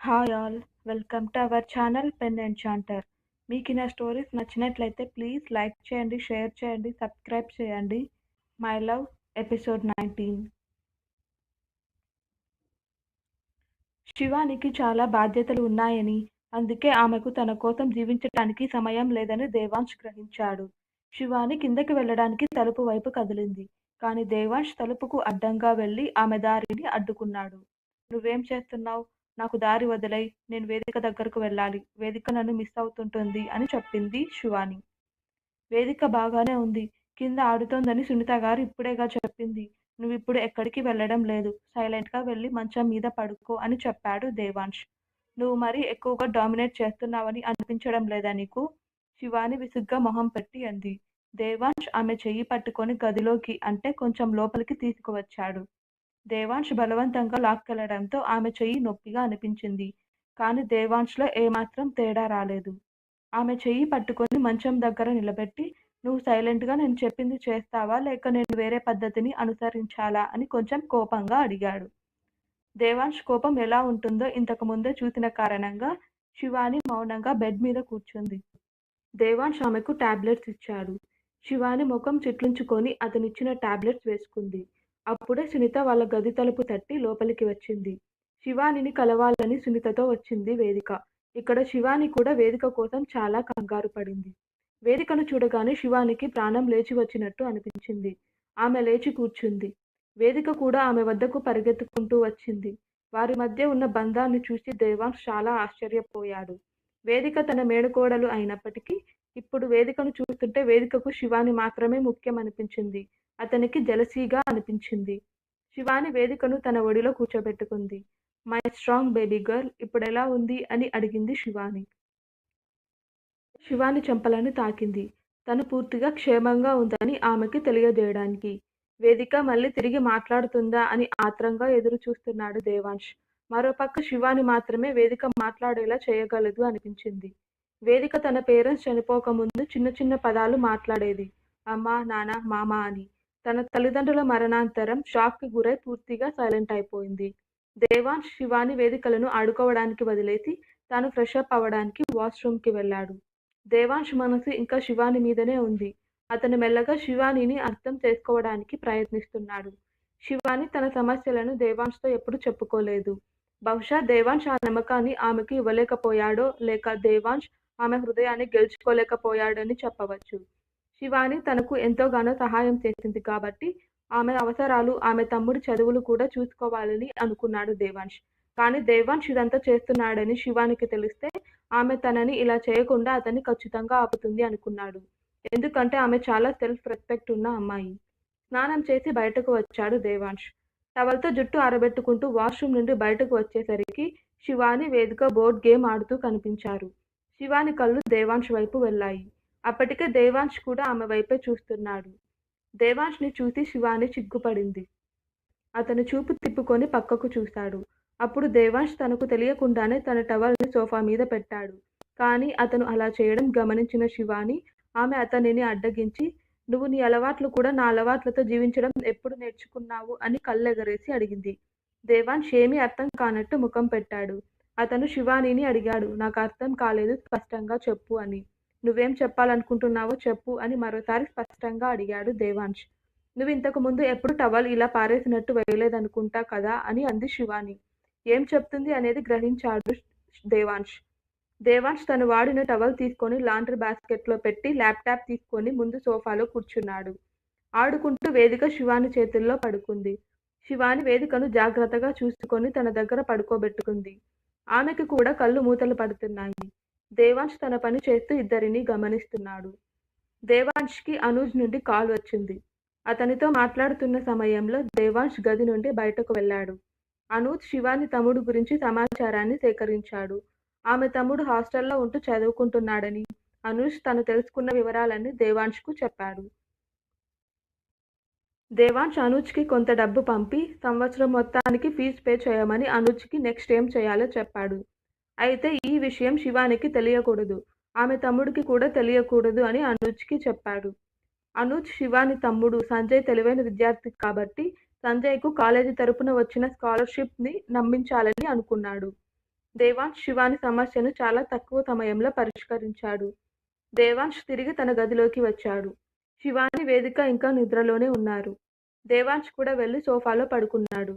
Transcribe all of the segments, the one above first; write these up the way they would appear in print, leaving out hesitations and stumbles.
Hi all, welcome to our channel pen enchanter. మీకు నా stories నచ్చినట్లయితే ప్లీజ్ లైక్ చేయండి, షేర్ చేయండి, సబ్స్క్రైబ్ చేయండి. My love episode 19. శివానికి చాలా బాధ్యతలు ఉన్నాయని, అందుకే ఆమెకు తన కోసం జీవించటానికి సమయం లేదని దేవాంశ్ గ్రహించాడు. శివాని కిందకి వెళ్ళడానికి తలుపు వైపు కదిలింది. కానీ దేవాంశ్ తలుపుకు అడ్డంగా వెళ్ళి ఆమె దారిని అడ్డుకున్నాడు. నువ్వేం చేస్తున్నావు? నాకు దారి వదిలేయ్, నేను వేదిక దగ్గరకు వెళ్ళాలి. వేదిక నన్ను మిస్ అవుతుంటుంది అని చెప్పింది శివాని. వేదిక బాగానే ఉంది. కింద ఆడుతోందని సునీత గారు ఇప్పుడేగా చెప్పింది. నువ్విప్పుడు ఎక్కడికి వెళ్ళడం లేదు. సైలెంట్‌గా వెళ్ళి మంచం మీద పడుకో అని చెప్పాడు దేవాంశ్. నువ్వు మరీ ఎక్కువగా డామినేట్ చేస్తున్నావని అనిపించడం లేదా నీకు? శివాని విసుగ్గా మొహం పెట్టి అంది. దేవాంశ్ ఆమె చెయ్యి పట్టుకొని గదిలోకి, అంటే కొంచెం లోపలికి తీసుకువచ్చాడు. దేవాంశ్ బలవంతంగా లాక్కెళ్లడంతో ఆమె చెయ్యి నొప్పిగా అనిపించింది. కానీ దేవాంశ్‌లో ఏమాత్రం తేడా రాలేదు. ఆమె చెయ్యి పట్టుకొని మంచం దగ్గర నిలబెట్టి, నువ్వు సైలెంట్‌గా నేను చెప్పింది చేస్తావా? లేక నేను వేరే పద్ధతిని అనుసరించాలా? అని కొంచెం కోపంగా అడిగాడు. దేవాంశ్ కోపం ఎలా ఉంటుందో ఇంతకు ముందే చూసిన కారణంగా శివాని మౌనంగా బెడ్ మీద కూర్చుంది. దేవాంశ్ ఆమెకు టాబ్లెట్స్ ఇచ్చాడు. శివాని ముఖం చిట్లించుకొని అతనిచ్చిన టాబ్లెట్స్ వేసుకుంది. అప్పుడే సునీత వాళ్ళ గది తలుపు తట్టి లోపలికి వచ్చింది. శివానిని కలవాలని సునీతతో వచ్చింది వేదిక. ఇక్కడ శివాని కూడా వేదిక కోసం చాలా కంగారు పడింది. వేదికను చూడగానే శివానికి ప్రాణం లేచి వచ్చినట్టు అనిపించింది. ఆమె లేచి కూర్చుంది. వేదిక కూడా ఆమె వద్దకు పరిగెత్తుకుంటూ వచ్చింది. వారి మధ్య ఉన్న బంధాన్ని చూసి దేవాంశ్ చాలా ఆశ్చర్యపోయాడు. వేదిక తన మేనకోడలు అయినప్పటికీ ఇప్పుడు వేదికను చూస్తుంటే వేదికకు శివాని మాత్రమే ముఖ్యమనిపించింది. అతనికి జెలసీగా అనిపించింది. శివాని వేదికను తన ఒడిలో కూర్చోబెట్టుకుంది. మై స్ట్రాంగ్ బేబీ గర్ల్, ఇప్పుడెలా ఉంది అని అడిగింది శివాని. శివాని చెంపలను తాకింది. తను పూర్తిగా క్షేమంగా ఉందని ఆమెకి తెలియజేయడానికి. వేదిక మళ్ళీ తిరిగి మాట్లాడుతుందా అని ఆత్రంగా ఎదురు చూస్తున్నాడు దేవాంశ్. మరోపక్క శివాని మాత్రమే వేదిక మాట్లాడేలా చేయగలదు అనిపించింది. వేదిక తన పేరెంట్స్ చనిపోకముందు చిన్న చిన్న పదాలు మాట్లాడేది. అమ్మ, నాన్న, మామ అని. తన తల్లిదండ్రుల మరణాంతరం షాక్‌కి గురై పూర్తిగా సైలెంట్ అయిపోయింది. దేవాంశ్ శివాని వేదికలను ఆడుకోవడానికి వదిలేసి తాను ఫ్రెషప్ అవ్వడానికి వాష్‌రూమ్‌కి వెళ్ళాడు. దేవాంశ్ మనసు ఇంకా శివాని మీదనే ఉంది. అతను మెల్లగా శివానీని అర్థం చేసుకోవడానికి ప్రయత్నిస్తున్నాడు. శివాని తన సమస్యలను దేవాంశ్‌తో ఎప్పుడూ చెప్పుకోలేదు. బహుశా దేవాంశ్ ఆ నమ్మకాన్ని ఆమెకు ఇవ్వలేకపోయాడో, లేక దేవాంశ్ ఆమె హృదయాన్ని గెలుచుకోలేకపోయాడని చెప్పవచ్చు. శివాని తనకు ఎంతోగానో సహాయం చేసింది కాబట్టి, ఆమె అవసరాలు, ఆమె తమ్ముడి చదువులు కూడా చూసుకోవాలని అనుకున్నాడు దేవాంశ్. కానీ దేవాంశ్ ఇదంతా చేస్తున్నాడని శివానికి తెలిస్తే ఆమె తనని ఇలా చేయకుండా అతన్ని ఖచ్చితంగా ఆపుతుంది అనుకున్నాడు. ఎందుకంటే ఆమె చాలా సెల్ఫ్ రెస్పెక్ట్ ఉన్న అమ్మాయి. స్నానం చేసి బయటకు వచ్చాడు దేవాంశ్. టవల్‌తో జుట్టు ఆరబెట్టుకుంటూ వాష్‌రూమ్ నుండి బయటకు వచ్చేసరికి శివాని, వేదిక బోర్డ్ గేమ్ ఆడుతూ కనిపించారు. శివాని కళ్ళు దేవాంశ్ వైపు వెళ్ళాయి. అప్పటికే దేవాంశ్ కూడా ఆమె వైపే చూస్తున్నాడు. దేవాంష్‌ని చూసి శివాని సిగ్గుపడింది. అతను చూపు తిప్పుకొని పక్కకు చూశాడు. అప్పుడు దేవాంశ్ తనకు తెలియకుండానే తన టవల్‌ని సోఫా మీద పెట్టాడు. కానీ అతను అలా చేయడం గమనించిన శివాని, ఆమె అతనిని అడ్డగించి, నువ్వు నీ అలవాట్లు కూడా నా అలవాట్లతో జీవించడం ఎప్పుడు నేర్చుకున్నావు అని కళ్ళెగరేసి అడిగింది. దేవాంశ్ ఏమీ అర్థం కానట్టు ముఖం పెట్టాడు. అతను శివానీని అడిగాడు. నాకు అర్థం కాలేదు, స్పష్టంగా చెప్పు అని. నువ్వేం చెప్పాలనుకుంటున్నావో చెప్పు అని మరోసారి స్పష్టంగా అడిగాడు దేవాంశ్. నువ్వు ఇంతకు ముందు ఎప్పుడు టవల్ ఇలా పారేసినట్టు వేయలేదనుకుంటా కదా అని అంది శివాని. ఏం చెప్తుంది అనేది గ్రహించాడు దేవాంశ్. దేవాంశ్ తను వాడిన టవల్ తీసుకొని లాండ్రీ బాస్కెట్‌లో పెట్టి ల్యాప్‌టాప్ తీసుకొని ముందు సోఫాలో కూర్చున్నాడు. ఆడుకుంటూ వేదిక శివాని చేతుల్లో పడుకుంది. శివాని వేదికను జాగ్రత్తగా చూసుకొని తన దగ్గర పడుకోబెట్టుకుంది. ఆమెకి కూడా కళ్ళు మూతలు పడుతున్నాయి. దేవాంశ్ తన పని చేస్తూ ఇద్దరినీ గమనిస్తున్నాడు. దేవాంష్‌కి అనూజ్ నుండి కాల్ వచ్చింది. అతనితో మాట్లాడుతున్న సమయంలో దేవాంశ్ గది నుండి బయటకు వెళ్ళాడు. అనూజ్ శివాని తమ్ముడు గురించి సమాచారాన్ని సేకరించాడు. ఆమె తమ్ముడు హాస్టల్‌లో ఉంటూ చదువుకుంటున్నాడని, అనూజ్ తను తెలుసుకున్న వివరాలన్నీ దేవాంష్‌కు చెప్పాడు. దేవాంశ్ అనూజ్‌కి కొంత డబ్బు పంపి, సంవత్సరం మొత్తానికి ఫీజు పే చేయమని అనూజ్‌కి నెక్స్ట్ ఏం చేయాలో చెప్పాడు. అయితే ఈ విషయం శివానికి తెలియకూడదు. ఆమె తమ్ముడికి కూడా తెలియకూడదు అని అనూజ్‌కి చెప్పాడు. అనూజ్ శివాని తమ్ముడు సంజయ్ తెలివైన విద్యార్థి కాబట్టి సంజయ్‌కు కాలేజీ తరపున వచ్చిన స్కాలర్‌షిప్‌ని నమ్మించాలని అనుకున్నాడు. దేవాంశ్ శివాని సమస్యను చాలా తక్కువ సమయంలో పరిష్కరించాడు. దేవాంశ్ తిరిగి తన గదిలోకి వచ్చాడు. శివాని, వేదిక ఇంకా నిద్రలోనే ఉన్నారు. దేవాంశ్ కూడా వెళ్లి సోఫాలో పడుకున్నాడు.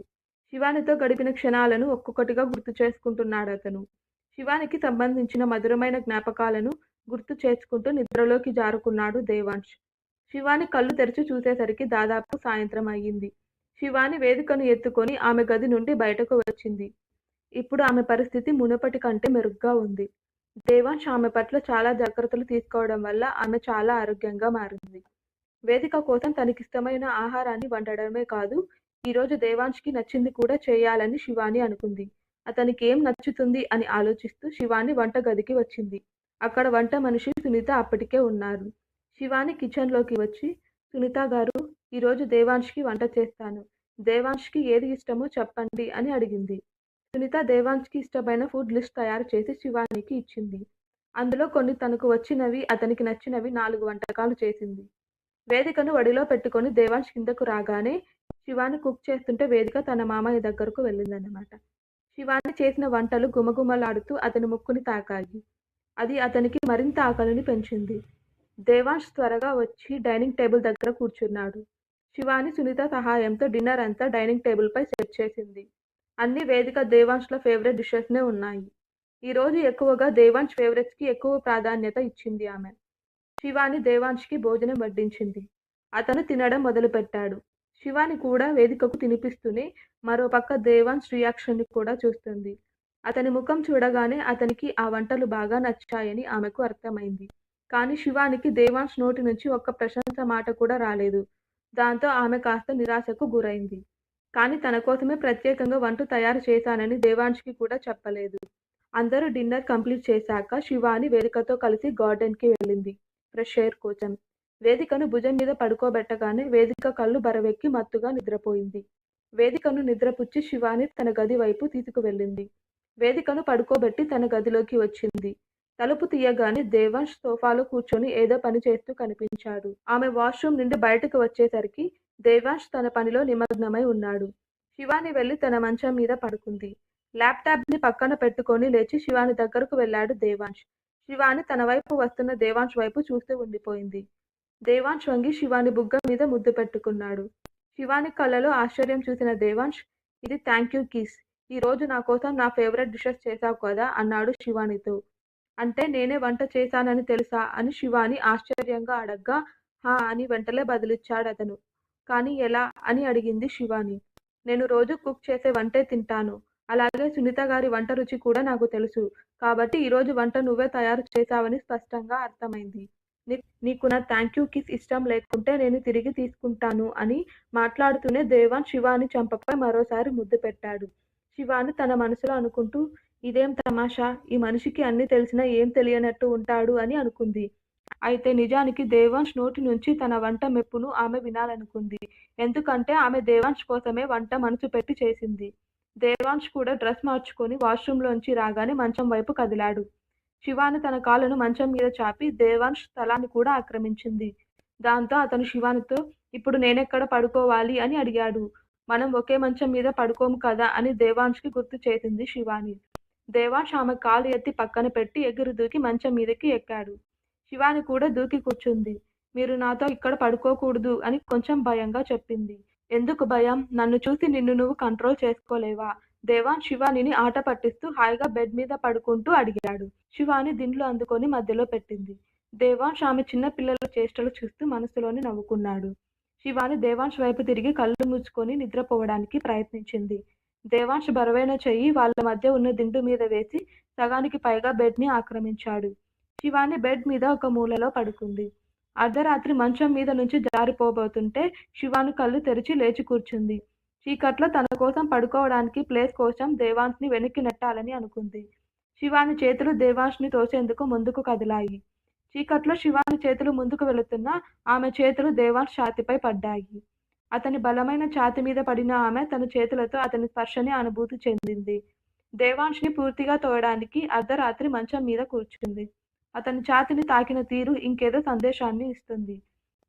శివానితో గడిపిన క్షణాలను ఒక్కొక్కటిగా గుర్తు చేసుకుంటున్నాడతను. శివానికి సంబంధించిన మధురమైన జ్ఞాపకాలను గుర్తు చేసుకుంటూ నిద్రలోకి జారుకున్నాడు దేవాంశ్. శివాని కళ్ళు తెరిచి చూసేసరికి దాదాపు సాయంత్రం అయ్యింది. శివాని వేదికను ఎత్తుకొని ఆమె గది నుండి బయటకు వచ్చింది. ఇప్పుడు ఆమె పరిస్థితి మునుపటి కంటే మెరుగ్గా ఉంది. దేవాంశ్ ఆమె పట్ల చాలా జాగ్రత్తలు తీసుకోవడం వల్ల ఆమె చాలా ఆరోగ్యంగా మారింది. వేదిక కోసం తనకిష్టమైన ఆహారాన్ని వండడమే కాదు, ఈరోజు దేవాంష్‌కి నచ్చింది కూడా చేయాలని శివాని అనుకుంది. అతనికేం నచ్చుతుంది అని ఆలోచిస్తూ శివాని వంటగదికి వచ్చింది. అక్కడ వంట మనిషి సునీత అప్పటికే ఉన్నారు. శివాని కిచెన్‌లోకి వచ్చి, "సునీత గారు, ఈరోజు దేవాంష్‌కి వంట చేస్తాను. దేవాంష్‌కి ఏది ఇష్టమో చెప్పండి" అని అడిగింది. సునీత దేవాంష్‌కి ఇష్టమైన ఫుడ్ లిస్ట్ తయారు చేసి శివానికి ఇచ్చింది. అందులో కొన్ని తనకు వచ్చినవి, అతనికి నచ్చినవి 4 వంటకాలు చేసింది. వేదికను ఒడిలో పెట్టుకొని దేవాంశ్ కిందకు రాగానే శివాని కుక్ చేస్తుంటే వేదిక తన మామయ్య దగ్గరకు వెళ్ళిందన్నమాట. శివాని చేసిన వంటలు గుమగుమలాడుతూ అతని ముక్కుని తాకాయి. అది అతనికి మరింత ఆకలిని పెంచింది. దేవాంశ్ త్వరగా వచ్చి డైనింగ్ టేబుల్ దగ్గర కూర్చున్నాడు. శివాని, సునీత సహాయంతో డిన్నర్ అంతా డైనింగ్ టేబుల్‌పై సెట్ చేసింది. అన్ని వేదిక, దేవాంష్‌ల ఫేవరెట్ డిషెస్‌నే ఉన్నాయి. ఈరోజు ఎక్కువగా దేవాంష్ ఫేవరెట్స్‌కి ఎక్కువ ప్రాధాన్యత ఇచ్చింది ఆమె. శివాని దేవాంష్‌కి భోజనం వడ్డించింది. అతను తినడం మొదలుపెట్టాడు. శివాని కూడా వేదికకు తినిపిస్తూనే మరోపక్క దేవాంష్ రియాక్షన్‌ని కూడా చూస్తుంది. అతని ముఖం చూడగానే అతనికి ఆ వంటలు బాగా నచ్చాయని ఆమెకు అర్థమైంది. కానీ శివానికి దేవాంష్ నోటి నుంచి ఒక్క ప్రశంస మాట కూడా రాలేదు. దాంతో ఆమె కాస్త నిరాశకు గురైంది. కానీ తన కోసమే ప్రత్యేకంగా వంట తయారు చేశానని దేవాంష్‌కి కూడా చెప్పలేదు. అందరూ డిన్నర్ కంప్లీట్ చేశాక శివాని వేదికతో కలిసి గార్డెన్‌కి వెళ్ళింది. ఫ్రెష్ ఎయిర్ కోసం. వేదికను భుజం మీద పడుకోబెట్టగానే వేదిక కళ్ళు బరవెక్కి మత్తుగా నిద్రపోయింది. వేదికను నిద్రపుచ్చి శివాని తన గది వైపు తీసుకువెళ్ళింది. వేదికను పడుకోబెట్టి తన గదిలోకి వచ్చింది. తలుపు తీయగానే దేవాంశ్ సోఫాలో కూర్చొని ఏదో పని చేస్తూ కనిపించాడు. ఆమె వాష్రూమ్ నుండి బయటకు వచ్చేసరికి దేవాంశ్ తన పనిలో నిమగ్నమై ఉన్నాడు. శివాని వెళ్లి తన మంచం మీద పడుకుంది. ల్యాప్టాప్‌ని పక్కన పెట్టుకొని లేచి శివాని దగ్గరకు వెళ్ళాడు దేవాంశ్. శివాని తన వైపు వస్తున్న దేవాంశ్ వైపు చూస్తూ ఉండిపోయింది. దేవాంశ్ వంగి శివాని బుగ్గ మీద ముద్దు పెట్టుకున్నాడు. శివాని కళ్ళలో ఆశ్చర్యం చూసిన దేవాంశ్, "ఇది థాంక్యూ కిస్. ఈరోజు నా కోసం నా ఫేవరెట్ డిషెస్ చేశావు కదా" అన్నాడు శివానితో. "అంటే నేనే వంట చేశానని తెలుసా" అని శివాని ఆశ్చర్యంగా అడగ్గా, "హా" అని వెంటనే బదులిచ్చాడతను. "కానీ ఎలా" అని అడిగింది శివాని. "నేను రోజూ కుక్ చేసే వంటే తింటాను. అలాగే సునీత గారి వంట రుచి కూడా నాకు తెలుసు. కాబట్టి ఈరోజు వంట నువ్వే తయారు చేశావని స్పష్టంగా అర్థమైంది. నీకు నా థాంక్యూ కిస్ ఇష్టం లేకుంటే నేను తిరిగి తీసుకుంటాను" అని మాట్లాడుతూనే దేవాంశ్ శివాని చెంపపై మరోసారి ముద్దు పెట్టాడు. శివాని తన మనసులో అనుకుంటూ, "ఇదేం తమాషా! ఈ మనిషికి అన్నీ తెలిసినా ఏం తెలియనట్టు ఉంటాడు" అని అనుకుంది. అయితే నిజానికి దేవాంశ్ నోటి నుంచి తన వంట మెప్పును ఆమె వినాలనుకుంది. ఎందుకంటే ఆమె దేవాంశ్ కోసమే వంట మనసు పెట్టి చేసింది. దేవాంశ్ కూడా డ్రెస్ మార్చుకొని వాష్‌రూమ్‌లోంచి రాగానే మంచం వైపు కదిలాడు. శివాని తన కాళ్ళను మంచం మీద చాపి దేవాంశ్ స్థలాన్ని కూడా ఆక్రమించింది. దాంతో అతను శివానితో, "ఇప్పుడు నేనెక్కడ పడుకోవాలి" అని అడిగాడు. "మనం ఒకే మంచం మీద పడుకోము కదా" అని దేవాంష్‌కి గుర్తు చేసింది శివాని. దేవాంశ్ ఆమె కాలు ఎత్తి పక్కన పెట్టి ఎగిరి దూకి మంచం మీదకి ఎక్కాడు. శివాని కూడా దూకి కూర్చుంది. "మీరు నాతో ఇక్కడ పడుకోకూడదు" అని కొంచెం భయంగా చెప్పింది. "ఎందుకు భయం? నన్ను చూసి నిన్ను నువ్వు కంట్రోల్ చేసుకోలేవా?" దేవాంశ్ శివానిని ఆట పట్టిస్తూ హాయిగా బెడ్ మీద పడుకుంటూ అడిగాడు. శివాని దిండ్లు అందుకొని మధ్యలో పెట్టింది. దేవాంశ్ ఆమె చిన్న పిల్లల చేష్టలు చూస్తూ మనసులోనే నవ్వుకున్నాడు. శివాని దేవాంశ్ వైపు తిరిగి కళ్ళు మూసుకొని నిద్రపోవడానికి ప్రయత్నించింది. దేవాంశ్ బరువైన చెయ్యి వాళ్ళ మధ్య ఉన్న దిండు మీద వేసి సగానికి పైగా బెడ్‌ని ఆక్రమించాడు. శివాని బెడ్ మీద ఒక మూలలో పడుకుంది. అర్ధరాత్రి మంచం మీద నుంచి జారిపోబోతుంటే శివాని కళ్ళు తెరిచి లేచి కూర్చుంది. చీకట్లో తన కోసం పడుకోవడానికి ప్లేస్ కోసం దేవాంశ్‌ని వెనక్కి నెట్టాలని అనుకుంది. శివాని చేతులు దేవాంశ్‌ని తోసేందుకు ముందుకు కదిలాయి. చీకట్లో శివాని చేతులు ముందుకు వెళుతున్నా ఆమె చేతులు దేవాంశ్ ఛాతీపై పడ్డాయి. అతని బలమైన ఛాతీ మీద పడిన ఆమె తన చేతులతో అతని స్పర్శని అనుభూతి చెందింది. దేవాంష్‌ని పూర్తిగా తోయడానికి అర్ధరాత్రి మంచం మీద కూర్చుంది. అతని ఛాతీని తాకిన తీరు ఇంకేదో సందేశాన్ని ఇస్తుంది.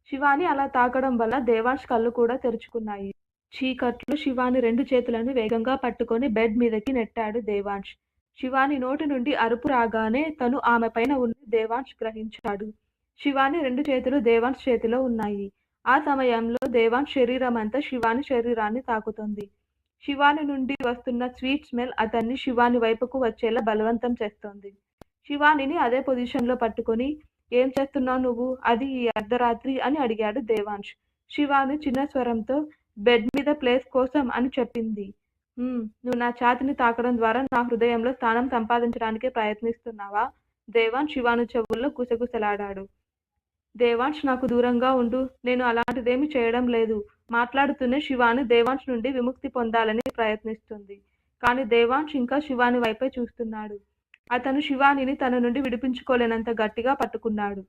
శివాని అలా తాకడం వల్ల దేవాంష్ కళ్ళు కూడా తెరుచుకున్నాయి. చీకట్లో శివాని 2 చేతులను వేగంగా పట్టుకొని బెడ్ మీదకి నెట్టాడు దేవాంష్. శివాని నోటి నుండి అరుపు రాగానే తను ఆమె పైన ఉంది దేవాంశ్ గ్రహించాడు. శివాని 2 చేతులు దేవాంశ్ చేతిలో ఉన్నాయి. ఆ సమయంలో దేవాంశ్ శరీరమంతా శివాని శరీరాన్ని తాకుతోంది. శివాని నుండి వస్తున్న స్వీట్ స్మెల్ అతన్ని శివాని వైపుకు వచ్చేలా బలవంతం చేస్తోంది. శివానిని అదే పొజిషన్‌లో పట్టుకొని "ఏం చేస్తున్నావు నువ్వు? అది ఈ అర్ధరాత్రి" అని అడిగాడు దేవాంశ్. శివాని చిన్న స్వరంతో "బెడ్ మీద ప్లేస్ కోసం" అని చెప్పింది. నువ్వు నా ఛాతీని తాకడం ద్వారా నా హృదయంలో స్థానం సంపాదించడానికి ప్రయత్నిస్తున్నావా? దేవాంశ్ శివాని చెవుల్లో గుసగుసలాడాడు. దేవాంశ్ నాకు దూరంగా ఉండు. నేను అలాంటిదేమీ చేయడం లేదు. మాట్లాడుతూనే శివాని దేవాంశ్ నుండి విముక్తి పొందాలని ప్రయత్నిస్తుంది. కానీ దేవాంశ్ ఇంకా శివాని వైపే చూస్తున్నాడు. అతను శివానిని తన నుండి విడిపించుకోలేనంత గట్టిగా పట్టుకున్నాడు.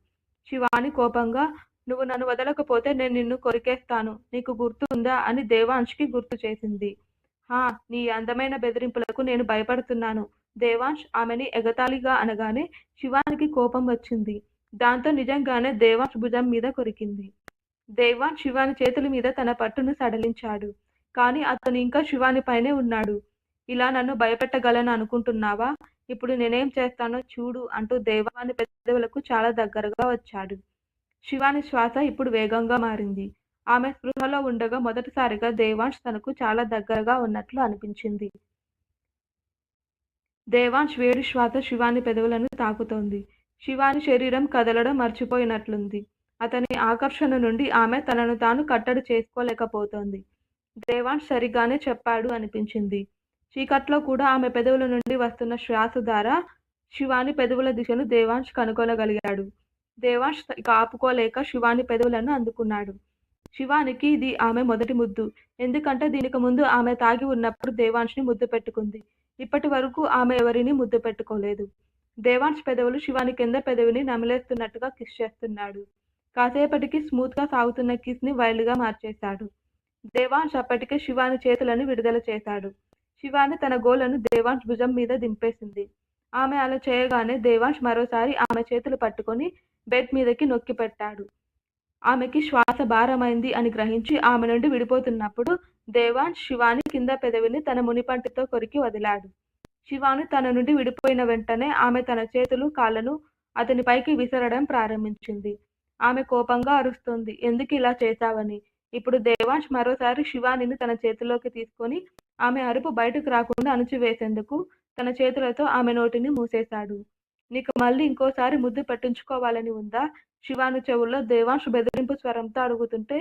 శివాని కోపంగా "నువ్వు నన్ను వదలకపోతే నేను నిన్ను కొరికేస్తాను. నీకు గుర్తుందా" అని దేవాంశ్‌కి గుర్తు చేసింది. హా! నీ అందమైన బెదిరింపులకు నేను భయపడుతున్నాను. దేవాంశ్ ఆమెని ఎగతాళిగా అనగానే శివానికి కోపం వచ్చింది. దాంతో నిజంగానే దేవాంశ్ భుజం మీద కొరికింది. దేవాంశ్ శివాని చేతుల మీద తన పట్టును సడలించాడు. కానీ అతను ఇంకా శివాని పైనే ఉన్నాడు. ఇలా నన్ను భయపెట్టగలను అనుకుంటున్నావా? ఇప్పుడు నేనేం చేస్తానో చూడు అంటూ దేవాని పెదవులకు చాలా దగ్గరగా వచ్చాడు. శివాని శ్వాస ఇప్పుడు వేగంగా మారింది. ఆమె స్పృహలో ఉండగా మొదటిసారిగా దేవాంశ్ తనకు చాలా దగ్గరగా ఉన్నట్లు అనిపించింది. దేవాంశ్ వేడి శ్వాస శివాని పెదవులను తాకుతోంది. శివాని శరీరం కదలడం మర్చిపోయినట్లుంది. అతని ఆకర్షణ నుండి ఆమె తనను తాను కట్టడి చేసుకోలేకపోతోంది. దేవాంశ్ సరిగ్గానే చెప్పాడు అనిపించింది. చీకట్లో కూడా ఆమె పెదవుల నుండి వస్తున్న శ్వాస ద్వారా శివాని పెదవుల దిశను దేవాంశ్ కనుగొనగలిగాడు. దేవాంశ్ ఇక ఆపుకోలేక శివాని పెదవులను అందుకున్నాడు. శివానికి ఇది ఆమె మొదటి ముద్దు. ఎందుకంటే దీనికి ముందు ఆమె తాగి ఉన్నప్పుడు దేవాంశ్‌ని ముద్దు పెట్టుకుంది. ఇప్పటి వరకు ఆమె ఎవరినీ ముద్దు పెట్టుకోలేదు. దేవాంశ్ పెదవులు శివాని కింద పెదవిని నమిలేస్తున్నట్టుగా కిస్ చేస్తున్నాడు. కాసేపటికి స్మూత్‌గా సాగుతున్న కిస్‌ని వైల్డ్‌గా మార్చేశాడు. దేవాంశ్ అప్పటికే శివాని చేతులను విడుదల చేశాడు. శివాని తన గోళ్లను దేవాంశ్ భుజం మీద దింపేసింది. ఆమె అలా చేయగానే దేవాంశ్ మరోసారి ఆమె చేతులు పట్టుకొని బెడ్ మీదకి నొక్కిపెట్టాడు. ఆమెకి శ్వాస భారమైంది అని గ్రహించి ఆమె నుండి విడిపోతున్నప్పుడు దేవాంశ్ శివాని కింద పెదవిని తన మునిపంటితో కొరికి వదిలాడు. శివాని తన నుండి విడిపోయిన వెంటనే ఆమె తన చేతులు, కాళ్లను అతని పైకి విసరడం ప్రారంభించింది. ఆమె కోపంగా అరుస్తోంది. ఎందుకిలా చేశావని. ఇప్పుడు దేవాంశ్ మరోసారి శివానిని తన చేతిలోకి తీసుకొని ఆమె అరుపు బయటకు రాకుండా అణచివేసేందుకు తన చేతులతో ఆమె నోటిని మూసేశాడు. నీకు మళ్ళీ ఇంకోసారి ముద్దు పెట్టించుకోవాలని ఉందా? శివాని చెవుల్లో దేవాంశ్ బెదిరింపు స్వరంతో అడుగుతుంటే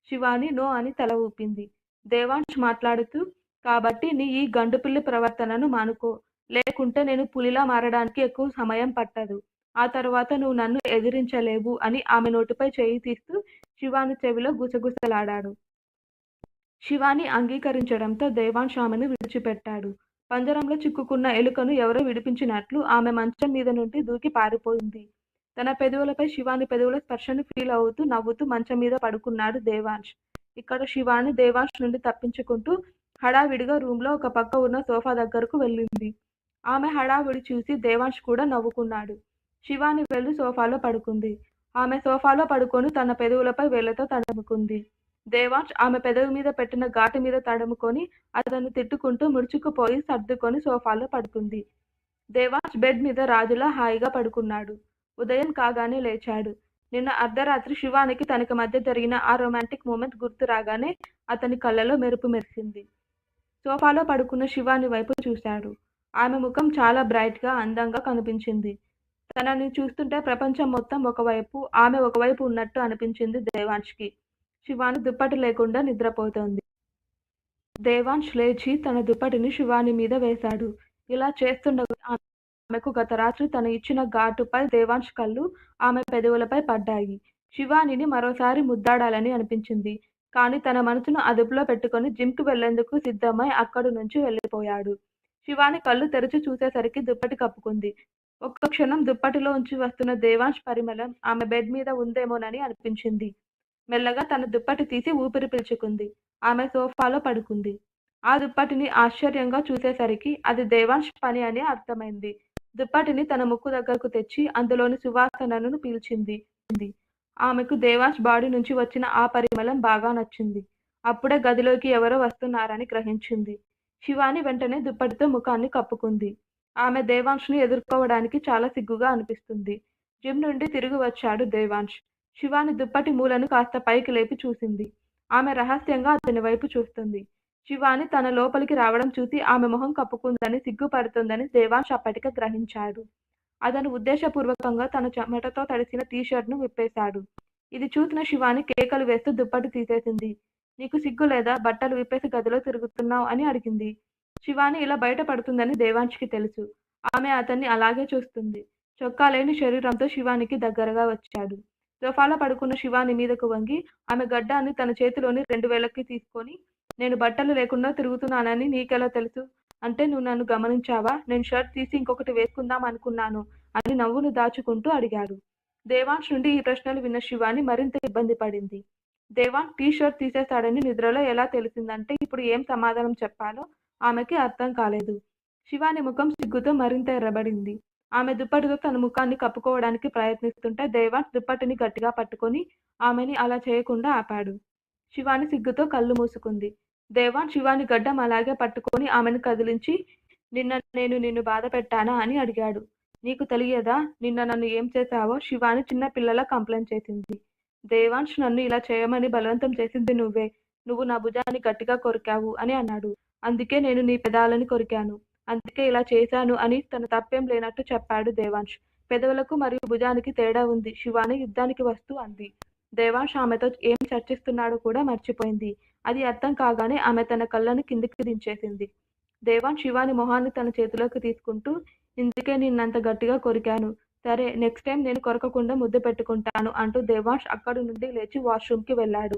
శివాని నో అని తల ఊపింది. దేవాంశ్ మాట్లాడుతూ కాబట్టి నీ ఈ గండుపిల్లి ప్రవర్తనను మానుకో. లేకుంటే నేను పులిలా మారడానికి ఎక్కువ సమయం పట్టదు. ఆ తర్వాత నువ్వు నన్ను ఎదిరించలేవు అని ఆమె నోటిపై చేయి తీస్తూ శివాని చెవిలో గుసగుసలాడాడు. శివాని అంగీకరించడంతో దేవాంశ్ ఆమెను విడిచిపెట్టాడు. పంజరంలో చిక్కుకున్న ఎలుకను ఎవరో విడిపించినట్లు ఆమె మంచం మీద నుండి దూకి పారిపోయింది. తన పెదవులపై శివాని పెదవుల స్పర్శను ఫీల్ అవుతూ నవ్వుతూ మంచం మీద పడుకున్నాడు దేవాంశ్. ఇక్కడ శివాని దేవాంశ్ నుండి తప్పించుకుంటూ హడావిడిగా రూమ్లో ఒక పక్క ఉన్న సోఫా దగ్గరకు వెళ్ళింది. ఆమె హడావిడి చూసి దేవాంశ్ కూడా నవ్వుకున్నాడు. శివాని వెళ్ళి సోఫాలో పడుకుంది. ఆమె సోఫాలో పడుకొని తన పెదవులపై వేళ్లతో తడుముకుంది. దేవాంశ్ ఆమె పెదవి మీద పెట్టిన ఘాటు మీద తడుముకొని అతన్ని తిట్టుకుంటూ ముడుచుకుపోయి సర్దుకొని సోఫాలో పడుకుంది. దేవాంశ్ బెడ్ మీద రాజులా హాయిగా పడుకున్నాడు. ఉదయం కాగానే లేచాడు. నిన్న అర్ధరాత్రి శివానికి తనకి మధ్య జరిగిన ఆ రొమాంటిక్ మూమెంట్ గుర్తు రాగానే అతని కళ్ళలో మెరుపు మెరిసింది. సోఫాలో పడుకున్న శివాని వైపు చూశాడు. ఆమె ముఖం చాలా బ్రైట్‌గా, అందంగా కనిపించింది. తనని చూస్తుంటే ప్రపంచం మొత్తం ఒకవైపు, ఆమె ఒకవైపు ఉన్నట్టు అనిపించింది దేవాంశ్‌కి. శివాని దుప్పటి లేకుండా నిద్రపోతోంది. దేవాంశ్ లేచి తన దుప్పటిని శివాని మీద వేశాడు. ఇలా చేస్తుండగా ఆమెకు గత రాత్రి తను ఇచ్చిన ఘాటుపై దేవాంశ్ కళ్ళు ఆమె పెదవులపై పడ్డాయి. శివానిని మరోసారి ముద్దాడాలని అనిపించింది. కానీ తన మనసును అదుపులో పెట్టుకొని జిమ్‌కి వెళ్లేందుకు సిద్ధమై అక్కడి నుంచి వెళ్ళిపోయాడు. శివాని కళ్ళు తెరిచి చూసేసరికి దుప్పటి కప్పుకుంది. ఒక్క క్షణం దుప్పటిలోంచి వస్తున్న దేవాంశ్ పరిమళం ఆమె బెడ్ మీద ఉందేమోనని అనిపించింది. మెల్లగా తన దుప్పటి తీసి ఊపిరి పీల్చుకుంది. ఆమె సోఫాలో పడుకుంది. ఆ దుప్పటిని ఆశ్చర్యంగా చూసేసరికి అది దేవాంశ్ పని అని అర్థమైంది. దుప్పటిని తన ముక్కు దగ్గరకు తెచ్చి అందులోని సువాసనను పీల్చింది. ఆమెకు దేవాంశ్ బాడీ నుంచి వచ్చిన ఆ పరిమళం బాగా నచ్చింది. అప్పుడే గదిలోకి ఎవరో వస్తున్నారని గ్రహించింది. శివాని వెంటనే దుప్పటితో ముఖాన్ని కప్పుకుంది. ఆమె దేవాంష్‌ని ఎదుర్కోవడానికి చాలా సిగ్గుగా అనిపిస్తుంది. జిమ్ నుండి తిరిగి వచ్చాడు దేవాంష్. శివాని దుప్పటి మూలను కాస్త పైకి లేపి చూసింది. ఆమె రహస్యంగా అతని వైపు చూస్తుంది. శివాని తన లోపలికి రావడం చూసి ఆమె మొహం కప్పుకుందని, సిగ్గుపడుతుందని దేవాంష్ అప్పటికే గ్రహించాడు. అతను ఉద్దేశపూర్వకంగా తన చెమటతో తడిసిన టీ షర్ట్‌ను విప్పేశాడు. ఇది చూసిన శివాని కేకలు వేస్తూ దుప్పటి తీసేసింది. "నీకు సిగ్గు లేదా? బట్టలు విప్పేసి గదిలో తిరుగుతున్నావ్" అని అడిగింది. శివాని ఇలా బయట పడుతుందని దేవాంష్‌కి తెలుసు. ఆమె అతన్ని అలాగే చూస్తుంది. చొక్కా లేని శరీరంతో శివానికి దగ్గరగా వచ్చాడు. సోఫాలో పడుకున్న శివాని మీదకు వంగి ఆమె గడ్డాన్ని తన చేతిలోని 2 వేళ్లకి తీసుకొని, "నేను బట్టలు లేకుండా తిరుగుతున్నానని నీకెలా తెలుసు? అంటే నువ్వు నన్ను గమనించావా? నేను షర్ట్ తీసి ఇంకొకటి వేసుకుందాం అనుకున్నాను" అని నవ్వును దాచుకుంటూ అడిగాడు. దేవాంష్ నుండి ఈ ప్రశ్నలు విన్న శివాని మరింత ఇబ్బంది పడింది. దేవాంష్ టీ షర్ట్ తీసేశాడని నిద్రలో ఎలా తెలిసిందంటే ఇప్పుడు ఏం సమాధానం చెప్పాలో ఆమెకి అర్థం కాలేదు. శివాని ముఖం సిగ్గుతో మరింత ఎర్రబడింది. ఆమె దుప్పటితో తన ముఖాన్ని కప్పుకోవడానికి ప్రయత్నిస్తుంటే దేవాంష్ దుప్పటిని గట్టిగా పట్టుకొని ఆమెని అలా చేయకుండా ఆపాడు. శివాని సిగ్గుతో కళ్ళు మూసుకుంది. దేవాంష్ శివాని గడ్డం అలాగే పట్టుకొని ఆమెను కదిలించి, "నిన్న నేను నిన్ను బాధ పెట్టానా" అని అడిగాడు. "నీకు తెలియదా? నిన్న నన్ను ఏం చేశావో?" శివాని చిన్న పిల్లలా కంప్లైంట్ చేసింది. "దేవాంష్, నన్ను ఇలా చేయమని బలవంతం చేసింది నువ్వే. నువ్వు నా భుజాన్ని గట్టిగా కొరికావు" అని అన్నాడు. "అందుకే నేను నీ పెదాలని కొరికాను. అందుకే ఇలా చేశాను" అని తన తప్పేం లేనట్టు చెప్పాడు దేవాంష్. "పెదవులకు మరియు భుజానికి తేడా ఉంది" శివాని యుద్ధానికి వస్తూ అంది. దేవాంష్ ఆమెతో ఏం చర్చిస్తున్నాడో కూడా మర్చిపోయింది. అది అర్థం కాగానే ఆమె తన కళ్ళని కిందికి దించేసింది. దేవాంష్ శివాని మొహాన్ని తన చేతిలోకి తీసుకుంటూ, "ఇందుకే నిన్నంత గట్టిగా కొరికాను. సరే, నెక్స్ట్ టైం నేను కొరకకుండా ముద్దు పెట్టుకుంటాను" అంటూ దేవాంష్ అక్కడి నుండి లేచి వాష్‌రూమ్‌కి వెళ్ళాడు.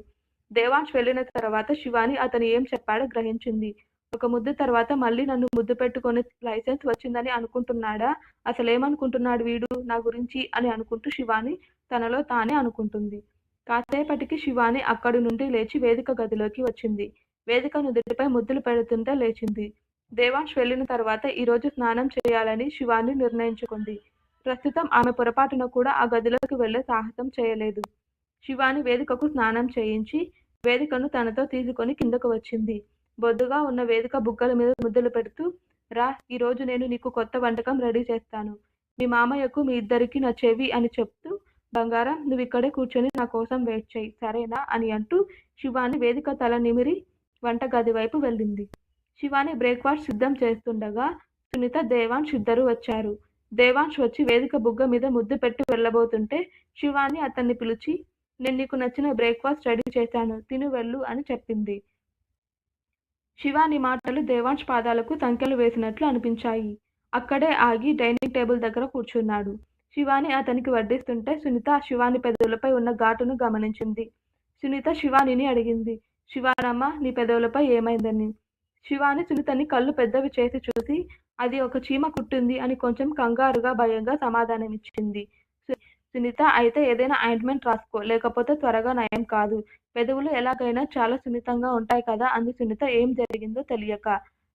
దేవాంష్ వెళ్ళిన తర్వాత శివాని అతను ఏం చెప్పాడో గ్రహించింది. ఒక ముద్దు తర్వాత మళ్ళీ నన్ను ముద్దు పెట్టుకునే లైసెన్స్ వచ్చిందని అనుకుంటున్నాడా? అసలేమనుకుంటున్నాడు వీడు నా గురించి అని అనుకుంటూ శివాని తనలో తానే అనుకుంటుంది. కాసేపటికి శివాని అక్కడి నుండి లేచి వేదిక గదిలోకి వచ్చింది. వేదిక నుదుటిపై ముద్దులు పెడుతుంటే లేచింది. దేవాంష్ వెళ్ళిన తర్వాత ఈరోజు స్నానం చేయాలని శివాని నిర్ణయించుకుంది. ప్రస్తుతం ఆమె పొరపాటున కూడా ఆ గదిలోకి వెళ్ళే సాహసం చేయలేదు. శివాని వేదికకు స్నానం చేయించి, వేదికను తనతో తీసుకొని కిందకు వచ్చింది. బొద్దుగా ఉన్న వేదిక బుగ్గల మీద ముద్దులు పెడుతూ, "రా, ఈరోజు నేను నీకు కొత్త వంటకం రెడీ చేస్తాను. మీ మామయ్యకు మీ ఇద్దరికీ నచ్చేవి" అని చెప్తూ, "బంగారం, నువ్విక్కడే కూర్చొని నా కోసం వెయిట్ చెయ్, సరేనా" అని అంటూ శివాని వేదిక తల నిమిరి వంటగది వైపు వెళ్ళింది. శివాని బ్రేక్‌ఫాస్ట్ సిద్ధం చేస్తుండగా సునీత, దేవాంష్ ఇద్దరూ వచ్చారు. దేవాంష్ వచ్చి వేదిక బుగ్గ మీద ముద్దు పెట్టి వెళ్ళబోతుంటే శివాని అతన్ని పిలిచి, "నేను నీకు నచ్చిన బ్రేక్‌ఫాస్ట్ రెడీ చేశాను. తిని వెళ్ళు" అని చెప్పింది. శివాని మాటలు దేవాంష్ పాదాలకు సంకెలు వేసినట్లు అనిపించాయి. అక్కడే ఆగి డైనింగ్ టేబుల్ దగ్గర కూర్చున్నాడు. శివాని అతనికి వడ్డిస్తుంటే సునీత శివాని పెదవులపై ఉన్న ఘాటును గమనించింది. సునీత శివానిని అడిగింది, "శివానమ్మా, నీ పెదవులపై ఏమైందని?" శివాని సునీతని కళ్ళు పెద్దవి చేసి చూసి, "అది ఒక చీమ కుట్టింది" అని కొంచెం కంగారుగా, భయంగా సమాధానమిచ్చింది. సునీత, "అయితే ఏదైనా ఆయింట్‌మెంట్ రాసుకో, లేకపోతే త్వరగా నయం కాదు. పెదవులు ఎలాగైనా చాలా సున్నితంగా ఉంటాయి కదా" అంది సునీత ఏం జరిగిందో తెలియక.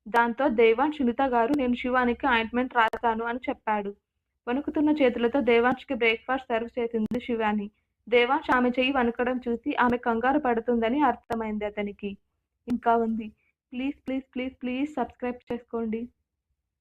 దాంతో దేవాంష్, "సునీత గారు, నేను శివానికి ఆయింట్‌మెంట్ రాశాను" అని చెప్పాడు. వణుకుతున్న చేతులతో దేవాంష్‌కి బ్రేక్‌ఫాస్ట్ సర్వ్ చేసింది శివాని. దేవాంష్ ఆమె చెయ్యి వణకడం చూసి ఆమె కంగారు పడుతుందని అర్థమైంది అతనికి. ఇంకా ఉంది. Please please please please subscribe చేసుకోండి.